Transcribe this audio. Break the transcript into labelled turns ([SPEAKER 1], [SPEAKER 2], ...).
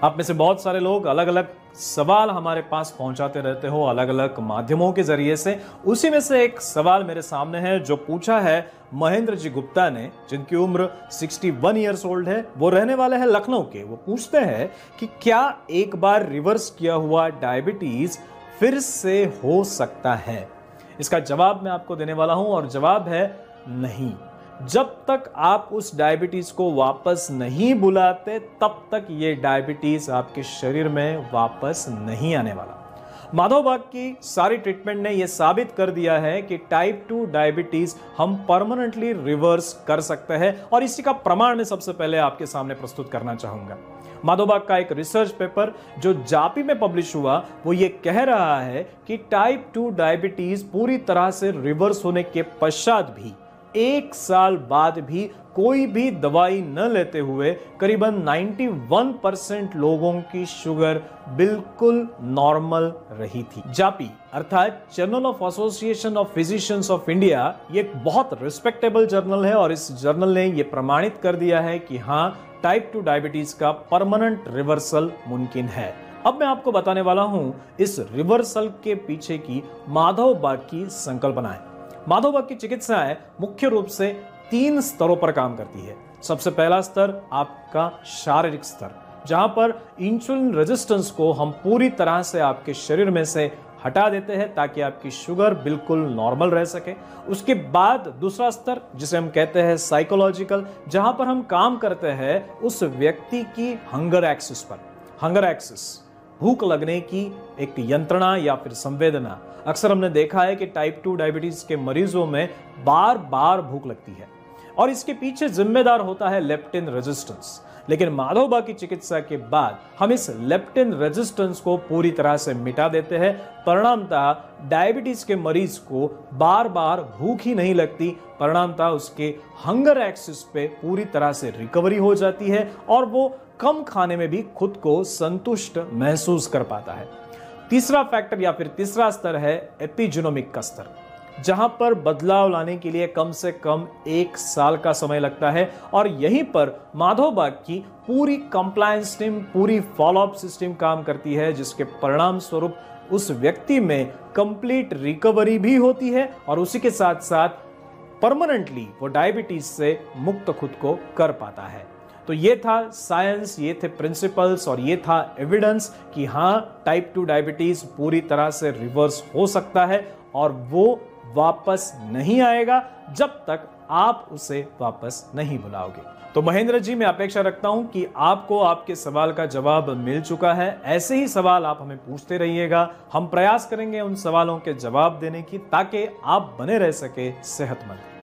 [SPEAKER 1] आप में से बहुत सारे लोग अलग अलग सवाल हमारे पास पहुंचाते रहते हो अलग अलग माध्यमों के जरिए से। उसी में से एक सवाल मेरे सामने है जो पूछा है महेंद्र जी गुप्ता ने, जिनकी उम्र 61 ईयर्स ओल्ड है। वो रहने वाले हैं लखनऊ के। वो पूछते हैं कि क्या एक बार रिवर्स किया हुआ डायबिटीज फिर से हो सकता है। इसका जवाब मैं आपको देने वाला हूं और जवाब है नहीं। जब तक आप उस डायबिटीज को वापस नहीं बुलाते तब तक ये डायबिटीज आपके शरीर में वापस नहीं आने वाला। माधव बाग की सारी ट्रीटमेंट ने यह साबित कर दिया है कि टाइप 2 डायबिटीज हम परमानेंटली रिवर्स कर सकते हैं और इसी का प्रमाण मैं सबसे पहले आपके सामने प्रस्तुत करना चाहूंगा। माधव बाग का एक रिसर्च पेपर जो जापी में पब्लिश हुआ वो ये कह रहा है कि टाइप 2 डायबिटीज पूरी तरह से रिवर्स होने के पश्चात भी 1 साल बाद भी कोई भी दवाई न लेते हुए करीबन 91% लोगों की शुगर बिल्कुल नॉर्मल रही थी। जापी अर्थात journal of association of physicians of India ये एक बहुत रिस्पेक्टेबल जर्नल है और इस जर्नल ने यह प्रमाणित कर दिया है कि हाँ, टाइप 2 डायबिटीज का परमानेंट रिवर्सल मुमकिन है। अब मैं आपको बताने वाला हूं इस रिवर्सल के पीछे की माधव बाग की संकल्पनाएं। माधव बाग की चिकित्साएं मुख्य रूप से 3 स्तरों पर काम करती है। सबसे पहला स्तर आपका शारीरिक स्तर, जहां पर इंसुलिन रेजिस्टेंस को हम पूरी तरह से आपके शरीर में से हटा देते हैं ताकि आपकी शुगर बिल्कुल नॉर्मल रह सके। उसके बाद दूसरा स्तर जिसे हम कहते हैं साइकोलॉजिकल, जहां पर हम काम करते हैं उस व्यक्ति की हंगर एक्सिस पर। हंगर एक्सिस भूख लगने की एक यंत्रणा या फिर संवेदना। अक्सर हमने देखा है कि टाइप 2 डायबिटीज के मरीजों में बार बार भूख लगती है और इसके पीछे जिम्मेदार होता है लेप्टिन रेजिस्टेंस। लेकिन माधव बाग की चिकित्सा के बाद हम इस लेप्टिन रेजिस्टेंस को पूरी तरह से मिटा देते हैं। परिणामतः डायबिटीज के मरीज को बार बार भूख ही नहीं लगती, परिणामतः उसके हंगर एक्सिस पे पूरी तरह से रिकवरी हो जाती है और वो कम खाने में भी खुद को संतुष्ट महसूस कर पाता है। तीसरा फैक्टर या फिर तीसरा स्तर है एपिजीनोमिक का स्तर, जहां पर बदलाव लाने के लिए कम से कम 1 साल का समय लगता है और यहीं पर माधव बाग की पूरी कंप्लायंस टीम, पूरी फॉलोअप सिस्टम काम करती है, जिसके परिणाम स्वरूप उस व्यक्ति में कंप्लीट रिकवरी भी होती है और उसी के साथ साथ परमानेंटली वो डायबिटीज से मुक्त खुद को कर पाता है। तो ये था साइंस, ये थे प्रिंसिपल्स और ये था एविडेंस कि हाँ, टाइप 2 डायबिटीज पूरी तरह से रिवर्स हो सकता है और वो वापस नहीं आएगा जब तक आप उसे वापस नहीं बुलाओगे। तो महेंद्र जी, मैं अपेक्षा रखता हूं कि आपको आपके सवाल का जवाब मिल चुका है। ऐसे ही सवाल आप हमें पूछते रहिएगा, हम प्रयास करेंगे उन सवालों के जवाब देने की ताकि आप बने रह सके सेहतमंद।